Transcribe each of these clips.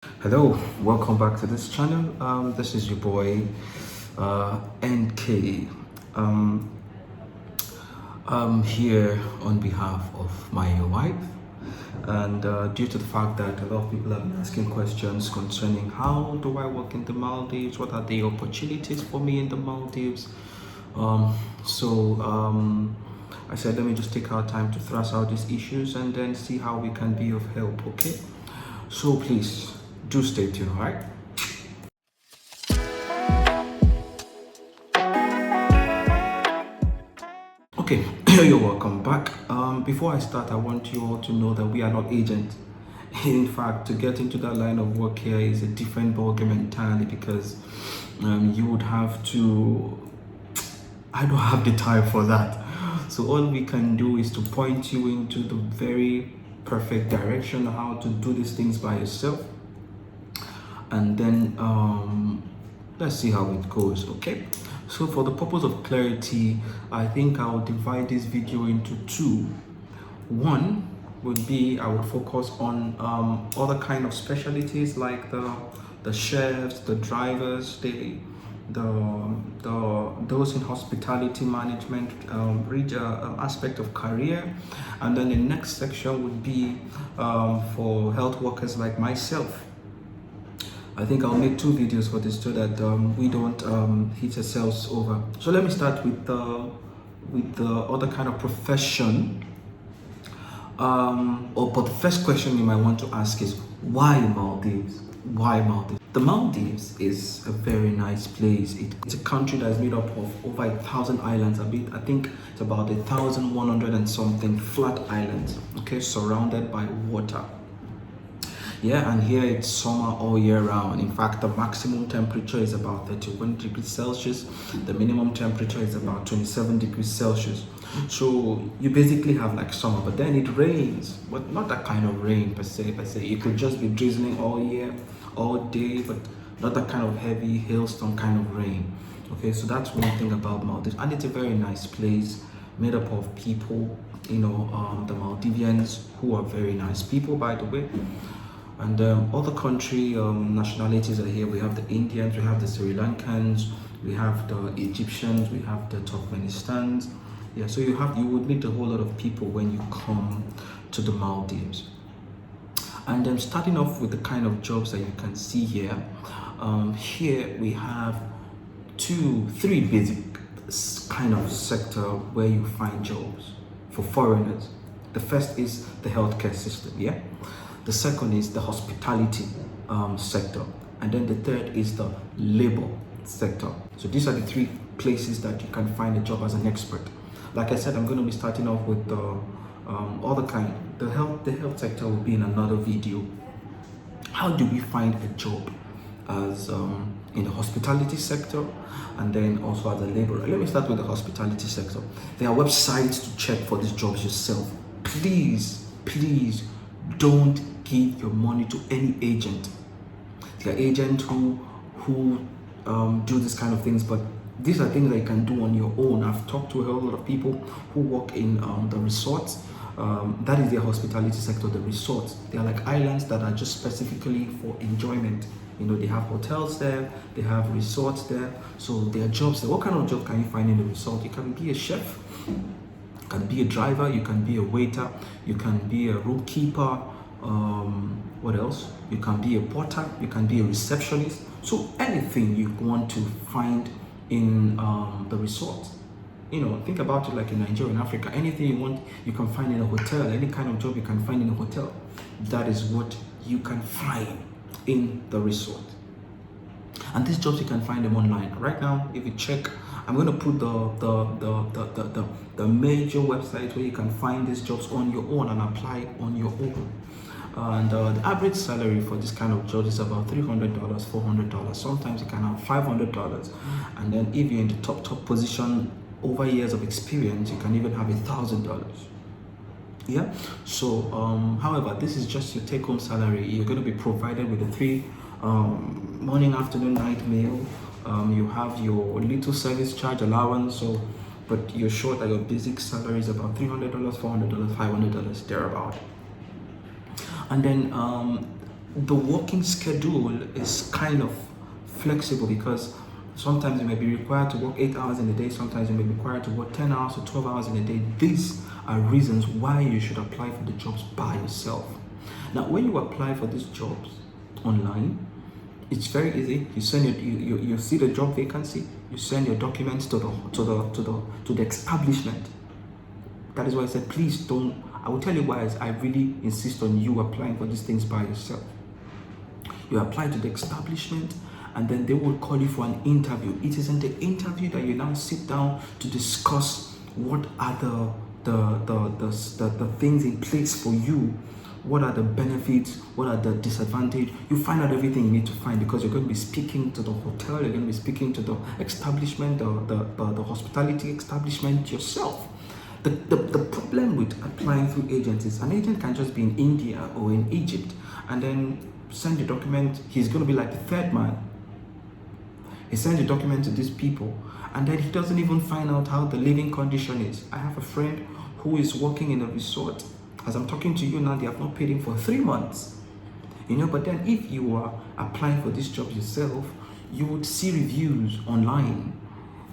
Hello, welcome back to this channel. This is your boy NK. Um, I'm here on behalf of my wife, and due to the fact that a lot of people have been asking questions concerning how do I work in the Maldives, what are the opportunities for me in the Maldives. Um, so I said, let me just take our time to thrash out these issues and then see how we can be of help. Okay, so please do stay tuned, all right? Okay, you're welcome back. Before I start, I want you all to know that we are not agents. In fact, to get into that line of work here is a different ballgame entirely because you would have to. I don't have the time for that. So all we can do is to point you into the very perfect direction how to do these things by yourself, and then let's see how it goes. Okay, so for the purpose of clarity, I think I'll divide this video into two. One would be I would focus on other kind of specialties like the chefs, the drivers, those in hospitality management, aspect of career. And then the next section would be for health workers like myself. I think I'll make two videos for this so that we don't hit ourselves over. So let me start with the other kind of profession. But the first question you might want to ask is why Maldives? Why Maldives? The Maldives is a very nice place. It's a country that is made up of over 1,000 islands. I think it's about 1,100 and something flat islands. Okay, surrounded by water. Yeah, and here it's summer all year round. In fact, the maximum temperature is about 31 degrees Celsius. The minimum temperature is about 27 degrees Celsius. So you basically have like summer, but then it rains, but not that kind of rain per se. It could just be drizzling all year, all day, but not that kind of heavy hailstorm kind of rain. Okay, so that's one thing about Maldives, and it's a very nice place made up of people, the Maldivians, who are very nice people, by the way. And other country nationalities are here. We have the Indians, we have the Sri Lankans, we have the Egyptians, we have the Turkmenistans. Yeah, so you would meet a whole lot of people when you come to the Maldives. And starting off with the kind of jobs that you can see here. Here we have three basic kind of sector where you find jobs for foreigners. The first is the healthcare system, yeah. The second is the hospitality sector, and then the third is the labor sector. So these are the three places that you can find a job as an expert. Like I said, I'm going to be starting off with the other kind. The health sector will be in another video. How do we find a job as in the hospitality sector, and then also as a laborer? Let me start with the hospitality sector. There are websites to check for these jobs yourself. Please don't give your money to any agent. There are agents who do this kind of things, but these are things that you can do on your own. I've talked to a whole lot of people who work in the resorts. That is their hospitality sector, the resorts. They are like islands that are just specifically for enjoyment. They have hotels there, they have resorts there. So there are jobs there. What kind of job can you find in the resort? You can be a chef, you can be a driver, you can be a waiter, you can be a room keeper. What else? You can be a porter, you can be a receptionist. So anything you want to find in the resort. Think about it like in Nigeria and Africa. Anything you want, you can find in a hotel. Any kind of job you can find in a hotel. That is what you can find in the resort. And these jobs you can find them online. Right now, if you check, I'm going to put the major websites where you can find these jobs on your own and apply on your own. And the average salary for this kind of job is about $300, $400. Sometimes you can have $500. And then if you're in the top position over years of experience, you can even have $1,000. Yeah. So, however, this is just your take-home salary. You're going to be provided with a 3 morning, afternoon, night meal. You have your little service charge allowance. So, but you're sure that your basic salary is about $300, $400, $500 thereabout. And then The working schedule is kind of flexible because sometimes you may be required to work 8 hours in a day, sometimes you may be required to work 10 hours or 12 hours in a day. These are reasons why you should apply for the jobs by yourself. Now, when you apply for these jobs online, it's very easy. You send you see the job vacancy, you send your documents to the establishment. That is why I said, please don't. I will tell you why I really insist on you applying for these things by yourself. You apply to the establishment, and then they will call you for an interview. It is in the interview that you now sit down to discuss what are the things in place for you. What are the benefits? What are the disadvantages? You find out everything you need to find, because you're going to be speaking to the hotel, you're going to be speaking to the establishment, the hospitality establishment yourself. The problem with applying through agencies, an agent can just be in India or in Egypt and then send the document. He's going to be like the third man. He sends the document to these people, and then he doesn't even find out how the living condition is. I have a friend who is working in a resort. As I'm talking to you now, they have not paid him for 3 months. But then if you are applying for this job yourself, you would see reviews online.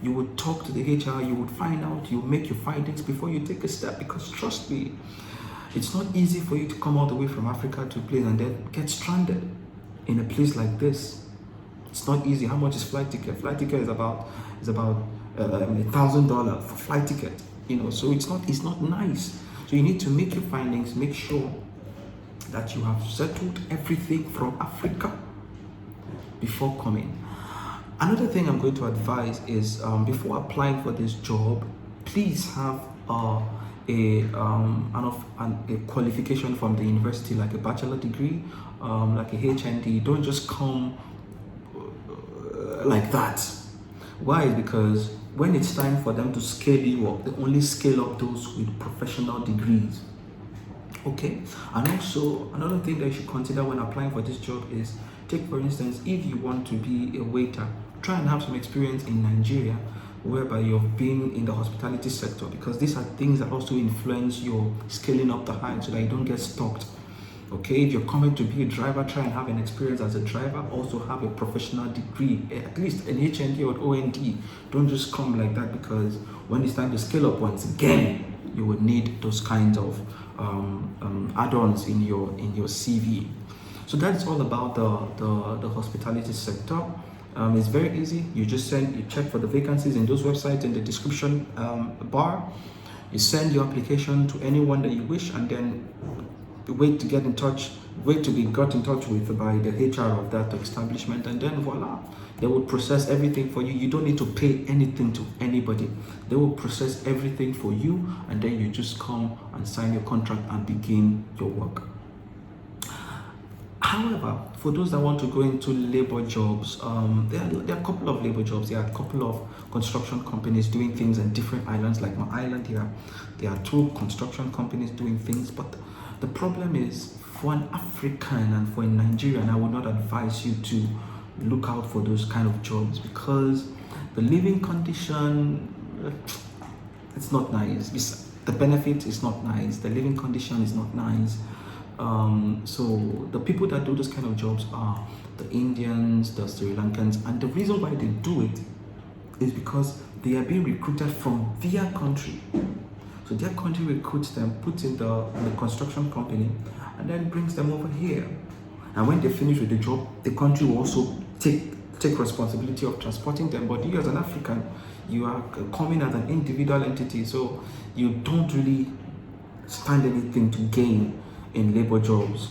You would talk to the HR, you would find out, you make your findings before you take a step, because trust me, it's not easy for you to come all the way from Africa to a place and then get stranded in a place like this. It's not easy. How much is flight ticket? Flight ticket is about $1,000 for flight ticket. So it's not nice. So you need to make your findings, make sure that you have settled everything from Africa before coming. Another thing I'm going to advise is before applying for this job, please have a qualification from the university, like a bachelor degree, like a HND. Don't just come like that. Why? Because when it's time for them to scale you up, they only scale up those with professional degrees. Okay? And also, another thing that you should consider when applying for this job is, take for instance, if you want to be a waiter, try and have some experience in Nigeria whereby you've been in the hospitality sector, because these are things that also influence your scaling up the height so that you don't get stuck. Okay, if you're coming to be a driver, try and have an experience as a driver. Also have a professional degree, at least an HND or OND. Don't just come like that, because when it's time to scale up once again, you will need those kinds of add-ons in your CV. So that's all about the hospitality sector. It's very easy. You just you check for the vacancies in those websites in the description bar. You send your application to anyone that you wish, and then wait to be got in touch with by the HR of that establishment, and then voila, they will process everything for you. You don't need to pay anything to anybody. They will process everything for you, and then you just come and sign your contract and begin your work. However, for those that want to go into labor jobs, there are a couple of labor jobs. There are a couple of construction companies doing things in different islands. Like my island here, there are 2 construction companies doing things. But the problem is, for an African and for a Nigerian, I would not advise you to look out for those kind of jobs, because the living condition, it's not nice. The benefit is not nice. The living condition is not nice. So the people that do this kind of jobs are the Indians, the Sri Lankans, and the reason why they do it is because they are being recruited from their country. So their country recruits them, puts in the construction company, and then brings them over here. And when they finish with the job, the country will also take responsibility of transporting them. But you as an African, you are coming as an individual entity, so you don't really stand anything to gain in labor jobs,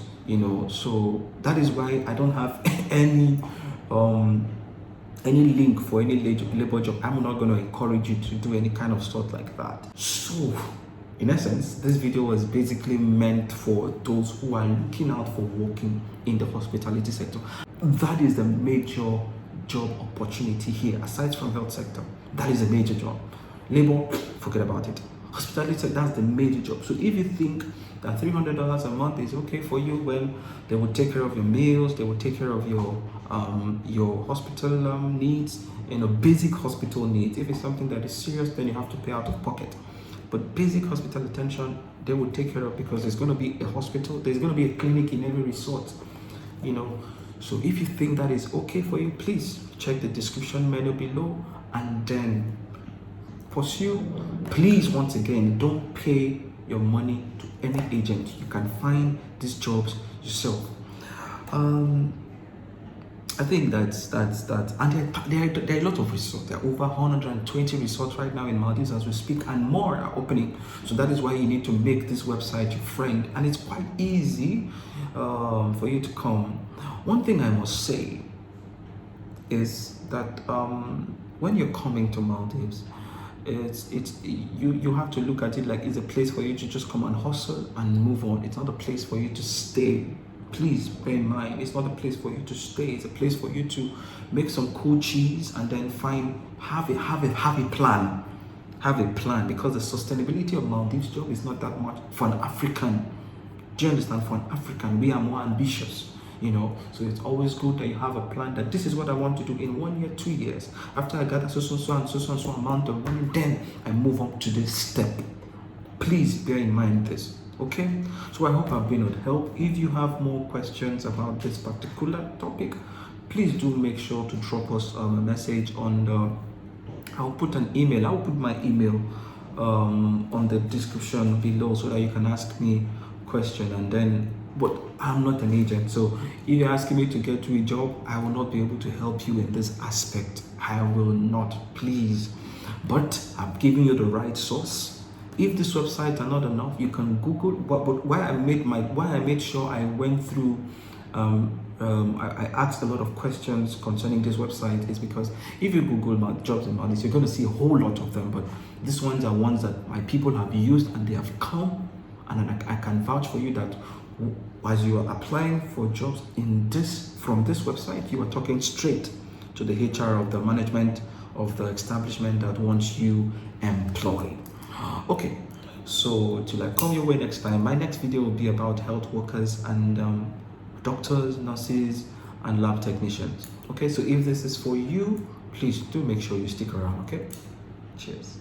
so that is why I don't have any link for any labor job. I'm not going to encourage you to do any kind of stuff like that. So in essence, this video was basically meant for those who are looking out for working in the hospitality sector. That is the major job opportunity here, aside from health sector. That is a major job. Labor, forget about it. Hospitality, that's the major job. So if you think that $300 a month is okay for you, well, they will take care of your meals, they will take care of your hospital needs, basic hospital needs. If it's something that is serious, then you have to pay out of pocket. But basic hospital attention, they will take care of, because there's going to be a hospital, there's going to be a clinic in every resort. you know. So if you think that is okay for you, please check the description menu below and then pursue. Please, once again, don't pay your money to any agent. You can find these jobs yourself. I think that's and there are a lot of resorts. There are over 120 resorts right now in Maldives as we speak, and more are opening. So that is why you need to make this website your friend, and it's quite easy for you to come. One thing I must say is that when you're coming to Maldives, you have to look at it like it's a place for you to just come and hustle and move on. It's not a place for you to stay. Please bear in mind, it's not a place for you to stay. It's a place for you to make some cool cheese and then have a plan. Have a plan, because the sustainability of Maldives job is not that much for an African. Do you understand? For an African, we are more ambitious. You know, so it's always good that you have a plan, that this is what I want to do in 1 year, 2 years. After I gather so amount of money, then I move up to this step. Please bear in mind this, okay? So I hope I've been of help. If you have more questions about this particular topic, please do make sure to drop us a message on the, I'll put an email. I'll put my email on the description below so that you can ask me question. And then, but I'm not an agent, so if you're asking me to get you a job, I will not be able to help you in this aspect. I will not, please. But I'm giving you the right source. If these websites are not enough, you can Google. But why I made sure I went through. I asked a lot of questions concerning this website is because if you Google jobs in Maldives, you're going to see a whole lot of them. But these ones are ones that my people have used and they have come, and I can vouch for you that as you are applying for jobs from this website, you are talking straight to the HR of the management of the establishment that wants you employed. Okay, so till I come your way next time, my next video will be about health workers and doctors, nurses, and lab technicians. Okay, so if this is for you, please do make sure you stick around. Okay, cheers.